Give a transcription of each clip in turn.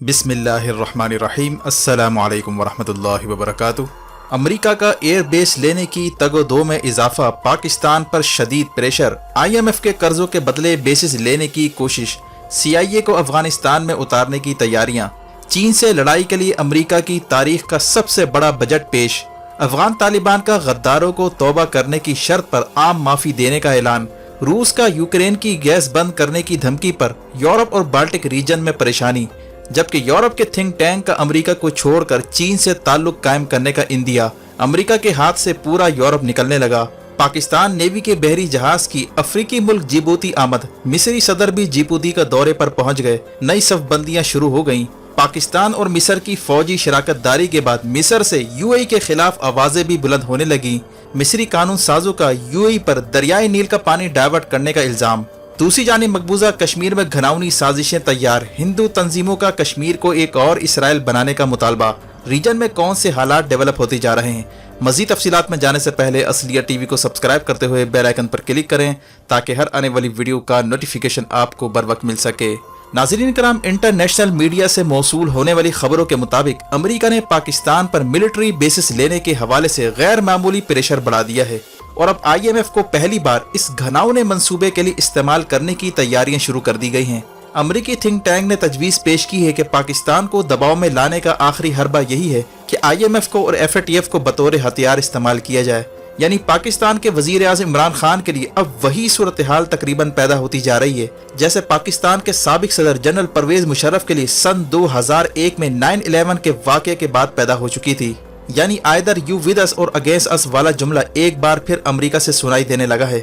बिस्मिल्लाहिर्रहमानिर्रहीम। अस्सलामु अलैकुम वरहमतुल्लाहि वबरकातुहू। अमेरिका का एयर बेस लेने की तगो-दो में इजाफा, पाकिस्तान पर शदीद प्रेशर, IMF के कर्जों के बदले बेसिस लेने की कोशिश, CIA को अफगानिस्तान में उतारने की तैयारियां, चीन से लड़ाई के लिए अमेरिका की तारीख का सबसे बड़ा बजट पेश, अफगान तालिबान का गद्दारों को तौबा करने की शर्त पर आम माफी देने का ऐलान, रूस का यूक्रेन की गैस बंद करने की धमकी पर यूरोप और बाल्टिक रीजन में परेशानी, जबकि यूरोप के थिंक टैंक का अमेरिका को छोड़कर चीन से ताल्लुक कायम करने का इंदिया, अमेरिका के हाथ से पूरा यूरोप निकलने लगा, पाकिस्तान नेवी के बहरी जहाज की अफ्रीकी मुल्क जिबूती आमद, मिस्री सदर भी जिबूती का दौरे पर पहुंच गए, नई सफबंदियां शुरू हो गईं। पाकिस्तान और मिस्र की फौजी शराकतदारी के बाद मिस्र से UAE के खिलाफ आवाजें भी बुलंद होने लगी। मिस्री कानून साजों का UAE पर दरियाई नील का पानी डाइवर्ट करने का इल्जाम। दूसरी जानिब मकबूजा कश्मीर में घिनौनी साजिशें तैयार, हिंदू तंजीमों का कश्मीर को एक और इसराइल बनाने का मुतालबा। रीजन में कौन से हालात डेवलप होते जा रहे हैं। मजीद तफसीलात में जाने से पहले असलियत TV को सब्सक्राइब करते हुए बेल आइकन पर क्लिक करें ताकि हर आने वाली वीडियो का नोटिफिकेशन आपको बर वक्त मिल सके। नाज़रीन कराम, इंटरनेशनल मीडिया से मौसूल होने वाली खबरों के मुताबिक अमेरिका ने पाकिस्तान पर मिलिट्री बेसिस लेने के हवाले से गैर मामूली प्रेशर बढ़ा दिया है और अब IMF को पहली बार इस घिनौने मंसूबे के लिए इस्तेमाल करने की तैयारियां शुरू कर दी गई हैं। अमेरिकी थिंक टैंक ने तजवीज़ पेश की है कि पाकिस्तान को दबाव में लाने का आखिरी हरबा यही है कि IMF को और FATF को बतौर हथियार इस्तेमाल किया जाए। यानी पाकिस्तान के वजीर आज़म इमरान खान के लिए अब वही सूरत हाल तकरीबन पैदा होती जा रही है जैसे पाकिस्तान के साबिक सदर जनरल परवेज मुशर्रफ के लिए सन 2001 में 9/11 के वाक़े के बाद पैदा हो चुकी थी। यानी आइदर यू विद अस और अगेंस्ट अस वाला जुमला एक बार फिर अमेरिका से सुनाई देने लगा है।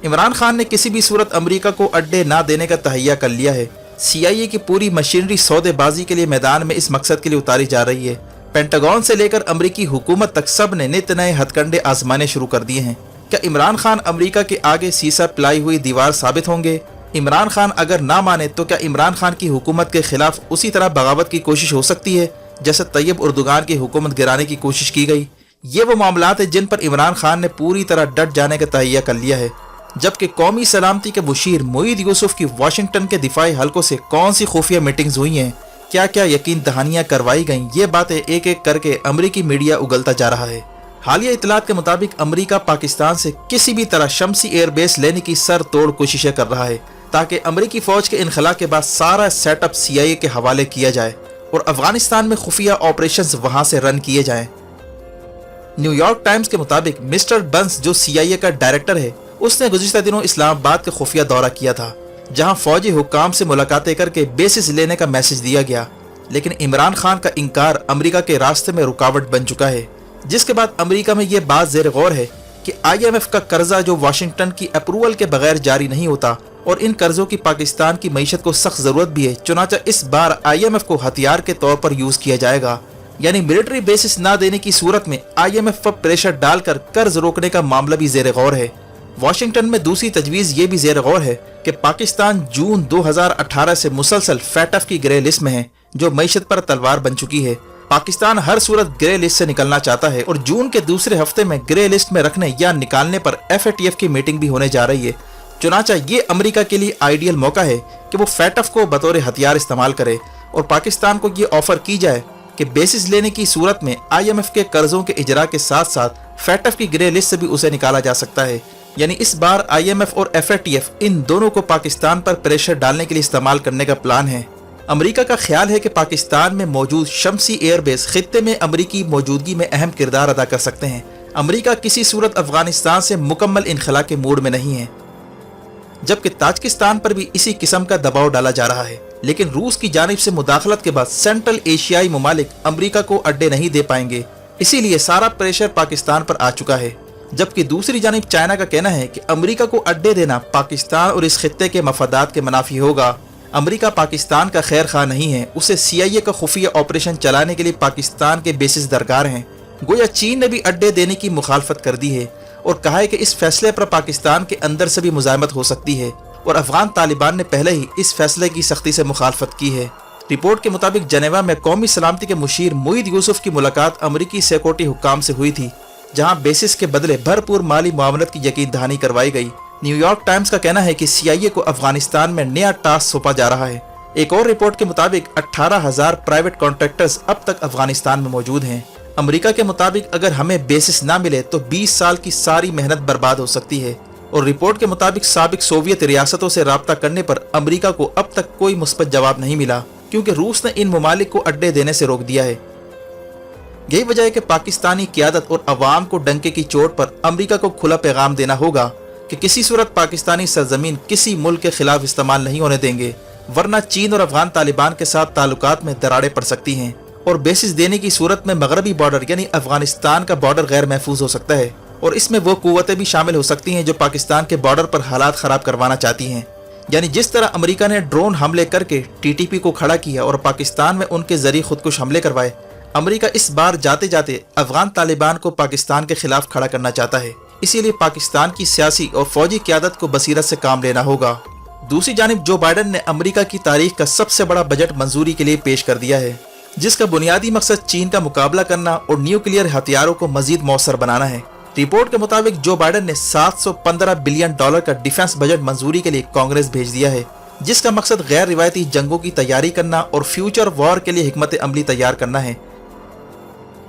इमरान खान ने किसी भी सूरत अमेरिका को अड्डे ना देने का तहैया कर लिया है। CIA की पूरी मशीनरी सौदेबाजी के लिए मैदान में इस मकसद के लिए उतारी जा रही है। पेंटागन से लेकर अमेरिकी हुकूमत तक सब ने नित नए हथकंडे आजमाने शुरू कर दिए हैं। क्या इमरान खान अमेरिका के आगे सीसा पिलाई हुई दीवार साबित होंगे? इमरान खान अगर ना माने तो क्या इमरान खान की हुकूमत के खिलाफ उसी तरह बगावत की कोशिश हो सकती है जैसे तैयब उर्दुगान की हुकूमत गिराने की कोशिश की गई? ये वो मामलात है जिन पर इमरान खान ने पूरी तरह डट जाने का तहैया कर लिया है। जबकि कौमी सलामती के मुशीर मोईद यूसुफ की वाशिंगटन के दिफाई हलकों से कौन सी खुफिया मीटिंग्स हुई हैं, क्या क्या यकीन दहानियां करवाई गईं, ये बातें एक एक करके अमेरिकी मीडिया उगलता जा रहा है। हालिया इतलात के मुताबिक अमेरिका पाकिस्तान से किसी भी तरह शमसी एयरबेस लेने की सर तोड़ कोशिशें कर रहा है ताकि अमेरिकी फौज के इनखला के बाद सारा सेटअप CIA के हवाले किया जाए और अफगानिस्तान में खुफिया ऑपरेशंस वहां से रन किए जाएं। न्यूयॉर्क टाइम्स के मुताबिक मिस्टर बंस जो CIA का डायरेक्टर है, उसने गुज़िश्ता दिनों इस्लामाबाद का खुफिया दौरा किया था जहां फौजी हुक्काम से मुलाकातें करके बेसिस लेने का मैसेज दिया गया। लेकिन इमरान खान का इनकार अमेरिका के रास्ते में रुकावट बन चुका है, जिसके बाद अमेरिका में यह बात ज़ेर गौर है कि IMF का कर्जा जो वाशिंगटन की अप्रूवल के बगैर जारी नहीं होता और इन कर्जों की पाकिस्तान की मईशत को सख्त ज़रूरत भी है। चुनांचे इस बार IMF को हथियार के तौर पर यूज़ किया जाएगा। यानी मिलिट्री बेसिस ना देने की सूरत में IMF पर प्रेशर डालकर कर्ज रोकने का मामला भी ज़ेर गौर है। वाशिंगटन में दूसरी तजवीज़ ये भी ज़ेर गौर है कि पाकिस्तान जून 2018 से मुसलसल FATF की ग्रे लिस्ट में है जो मईशत पर तलवार बन चुकी है। पाकिस्तान हर सूरत ग्रे लिस्ट से निकलना चाहता है और जून के दूसरे हफ्ते में ग्रे लिस्ट में रखने या निकालने पर FATF की मीटिंग भी होने जा रही है। चुनांचा ये अमेरिका के लिए आइडियल मौका है कि वो FATF को बतौर हथियार इस्तेमाल करे और पाकिस्तान को ये ऑफर की जाए कि बेसिस लेने की सूरत में IMF के कर्जों के इजरा के साथ साथ FATF की ग्रे लिस्ट से भी उसे निकाला जा सकता है। यानी इस बार IMF और FATF इन दोनों को पाकिस्तान पर प्रेशर डालने के लिए इस्तेमाल करने का प्लान है। अमेरिका का ख्याल है कि पाकिस्तान में मौजूद शमसी एयरबेस खित्ते में अमेरिकी मौजूदगी में अहम किरदार अदा कर सकते हैं। अमेरिका किसी सूरत अफगानिस्तान से मुकम्मल इनखला के मूड में नहीं है, जबकि ताजिकिस्तान पर भी इसी किस्म का दबाव डाला जा रहा है। लेकिन रूस की जानिब से मुदाखलत के बाद सेंट्रल एशियाई ममालिक अमेरिका को अड्डे नहीं दे पाएंगे, इसीलिए सारा प्रेशर पाकिस्तान पर आ चुका है। जबकि दूसरी जानिब चाइना का कहना है कि अमेरिका को अड्डे देना पाकिस्तान और इस खित्ते के मफादात के मुनाफी होगा। अमेरिका पाकिस्तान का खैर खा नहीं है, उसे CIA का खुफिया ऑपरेशन चलाने के लिए पाकिस्तान के बेसिस दरकार हैं। गोया चीन ने भी अड्डे देने की मुखालफत कर दी है और कहा है कि इस फैसले पर पाकिस्तान के अंदर से भी मुजाहमत हो सकती है और अफगान तालिबान ने पहले ही इस फैसले की सख्ती से मुखालफत की है। रिपोर्ट के मुताबिक जनेवा में कौमी सलामती के मुशीर मोईद यूसुफ की मुलाकात अमेरिकी सिक्योरिटी हुक्काम से हुई थी, जहां बेसिस के बदले भरपूर माली मुआवनत की यकीन दहानी करवाई गई। न्यूयॉर्क टाइम्स का कहना है कि CIA को अफगानिस्तान में नया टास्क सौंपा जा रहा है। एक और रिपोर्ट के मुताबिक 18,000 प्राइवेट कॉन्ट्रैक्टर्स अब तक अफगानिस्तान में मौजूद हैं। अमेरिका के मुताबिक अगर हमें बेसिस ना मिले तो 20 साल की सारी मेहनत बर्बाद हो सकती है। और रिपोर्ट के मुताबिक साबिक सोवियत रियासतों से राब्ता करने पर अमेरिका को अब तक कोई मुस्बत जवाब नहीं मिला, क्योंकि रूस ने इन ममालिक को अड्डे देने से रोक दिया है। यही वजह है कि पाकिस्तानी क़यादत और अवाम को डंके की चोट पर अमेरिका को खुला पैगाम देना होगा कि किसी सूरत पाकिस्तानी सरजमीन किसी मुल्क के खिलाफ इस्तेमाल नहीं होने देंगे, वरना चीन और अफगान तालिबान के साथ ताल्लुकात में दरारें पड़ सकती हैं और बेसिस देने की सूरत में मगरबी बॉर्डर यानी अफगानिस्तान का बॉर्डर गैर महफूज हो सकता है। और इसमें वो कुव्वतें भी शामिल हो सकती हैं जो पाकिस्तान के बॉर्डर पर हालात खराब करवाना चाहती हैं। यानी जिस तरह अमेरिका ने ड्रोन हमले करके टीटीपी को खड़ा किया और पाकिस्तान में उनके जरिए खुदकुश हमले करवाए, अमेरिका इस बार जाते जाते अफगान तालिबान को पाकिस्तान के खिलाफ खड़ा करना चाहता है। इसीलिए पाकिस्तान की सियासी और फौजी क़यादत को बसीरत से काम लेना होगा। दूसरी जानिब जो बाइडन ने अमेरिका की तारीख का सबसे बड़ा बजट मंजूरी के लिए पेश कर दिया है, जिसका बुनियादी मकसद चीन का मुकाबला करना और न्यूक्लियर हथियारों को मजीद मौसर बनाना है। रिपोर्ट के मुताबिक जो बाइडन ने $715 बिलियन का डिफेंस बजट मंजूरी के लिए कांग्रेस भेज दिया है, जिसका मकसद गैर रिवायती जंगों की तैयारी करना और फ्यूचर वॉर के लिए हिकमत अमली तैयार करना है।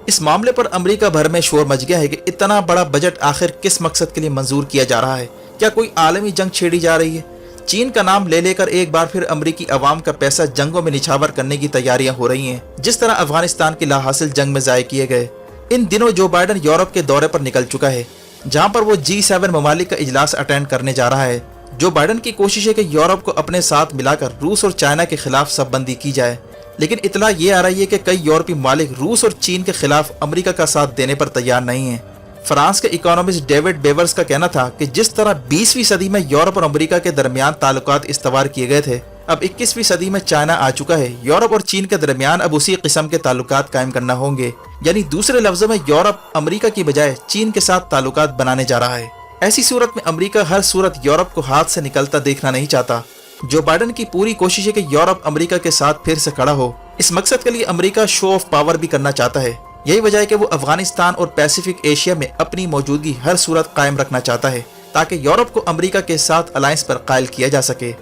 इस मामले पर अमेरिका भर में शोर मच गया है कि इतना बड़ा बजट आखिर किस मकसद के लिए मंजूर किया जा रहा है। क्या कोई आलमी जंग छेड़ी जा रही है? चीन का नाम ले लेकर एक बार फिर अमेरिकी अवाम का पैसा जंगों में निछावर करने की तैयारियां हो रही हैं, जिस तरह अफगानिस्तान की लाहासिल जंग में ज़ाय किए गए। इन दिनों जो बाइडन यूरोप के दौरे पर निकल चुका है, जहां पर वो G7 ममालिक का इजलास अटेंड करने जा रहा है। जो बाइडन की कोशिश है कि यूरोप को अपने साथ मिलाकर रूस और चाइना के खिलाफ शबबंदी की जाए, लेकिन इतला ये आ रही है कि कई यूरोपीय ममालिक रूस और चीन के खिलाफ अमेरिका का साथ देने पर तैयार नहीं है। फ्रांस के इकोनॉमिस्ट डेविड बेवर्स का कहना था कि जिस तरह 20वीं सदी में यूरोप और अमेरिका के दरमियान ताल्लुकात इस्तवार किए गए थे, अब 21वीं सदी में चाइना आ चुका है। यूरोप और चीन के दरमियान अब उसी किस्म के ताल्लुकात कायम करना होंगे। यानी दूसरे लफ्जों में यूरोप अमेरिका की बजाय चीन के साथ ताल्लुकात बनाने जा रहा है। ऐसी सूरत में अमेरिका हर सूरत यूरोप को हाथ से निकलता देखना नहीं चाहता। जो बाइडन की पूरी कोशिश है कि यूरोप अमेरिका के साथ फिर से खड़ा हो। इस मकसद के लिए अमेरिका शो ऑफ पावर भी करना चाहता है। यही वजह है कि वो अफगानिस्तान और पैसिफिक एशिया में अपनी मौजूदगी हर सूरत कायम रखना चाहता है, ताकि यूरोप को अमेरिका के साथ अलायंस पर कायल किया जा सके।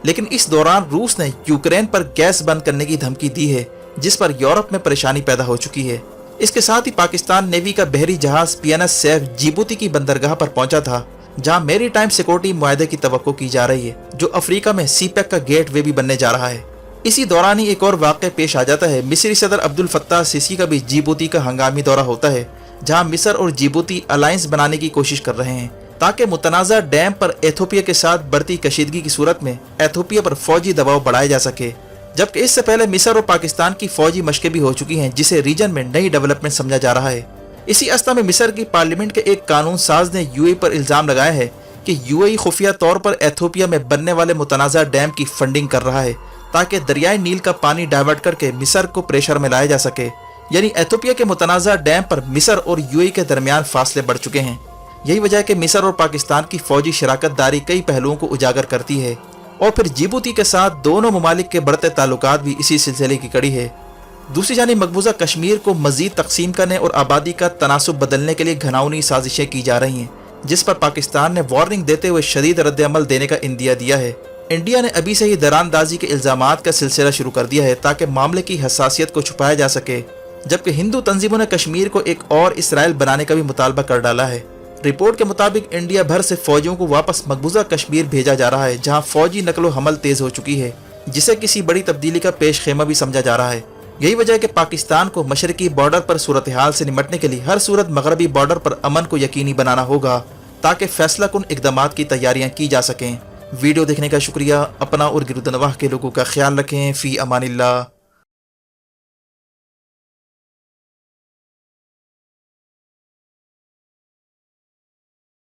लेकिन इस दौरान रूस ने यूक्रेन पर गैस बंद करने की धमकी दी है, जिस पर यूरोप में परेशानी पैदा हो चुकी है। इसके साथ ही पाकिस्तान नेवी का बहरी जहाज PNS सैफ जिबूती की बंदरगाह पर पहुंचा था, जहां मेरी टाइम सिक्योरिटी मुआहदे की तवक्को की जा रही है, जो अफ्रीका में CPEC का गेट वे भी बनने जा रहा है। इसी दौरान ही एक और वाक़या पेश आ जाता है। मिस्री सदर अब्दुल फत्ताह सीसी का भी जिबूती का हंगामी दौरा होता है, जहां मिस्र और जिबूती अलायंस बनाने की कोशिश कर रहे हैं, ताकि मुतनाज़ा डैम पर एथोपिया के साथ बढ़ती कशीदगी की सूरत में एथोपिया पर फौजी दबाव बढ़ाया जा सके। जबकि इससे पहले मिस्र और पाकिस्तान की फौजी मशकें भी हो चुकी हैं, जिसे रीजन में नई डेवलपमेंट समझा जा रहा है। इसी अवस्था में मिस्र की पार्लियामेंट के एक कानून साज ने UAE पर इल्ज़ाम लगाया है कि UAE खुफिया तौर पर एथोपिया में बनने वाले मुतनाज़ा डैम की फंडिंग कर रहा है, ताकि दरियाई नील का पानी डाइवर्ट करके मिस्र को प्रेशर में लाया जा सके। यानी एथोपिया के मुतनाज़ा डैम पर मिस्र और UAE के दरमियान फासले बढ़ चुके हैं। यही वजह है कि मिस्र और पाकिस्तान की फौजी शराकत दारी कई पहलुओं को उजागर करती है। और फिर जिबूती के साथ दोनों ममालिक के बढ़ते ताल्लुकात भी इसी सिलसिले की कड़ी है। दूसरी जानिब मकबूजा कश्मीर को मजीद तकसीम करने और आबादी का तनासुब बदलने के लिए घनाउनी साजिशें की जा रही हैं, जिस पर पाकिस्तान ने वार्निंग देते हुए शदीद रद्द-ए-अमल देने का इंदिया दिया है। इंडिया ने अभी से ही दरानदाजी के इल्ज़ामात का सिलसिला शुरू कर दिया है, ताकि मामले की हसासियत को छुपाया जा सके। जबकि हिंदू तंजीमों ने कश्मीर को एक और इसराइल बनाने का भी मुतालबा कर डाला है। रिपोर्ट के मुताबिक इंडिया भर से फौजियों को वापस मकबूजा कश्मीर भेजा जा रहा है, जहां फौजी नकलो हमल तेज हो चुकी है, जिसे किसी बड़ी तब्दीली का पेश खेमा भी समझा जा रहा है। यही वजह है कि पाकिस्तान को मशरकी बॉर्डर पर सूरत हाल से निपटने के लिए हर सूरत मगरबी बॉर्डर पर अमन को यकीनी बनाना होगा, ताकि फैसला कुन इक़दामात की तैयारियां की जा सकें। वीडियो देखने का शुक्रिया। अपना और गिरदनवाह के लोगों का ख्याल रखें। फ़ी अमानिल्लाह।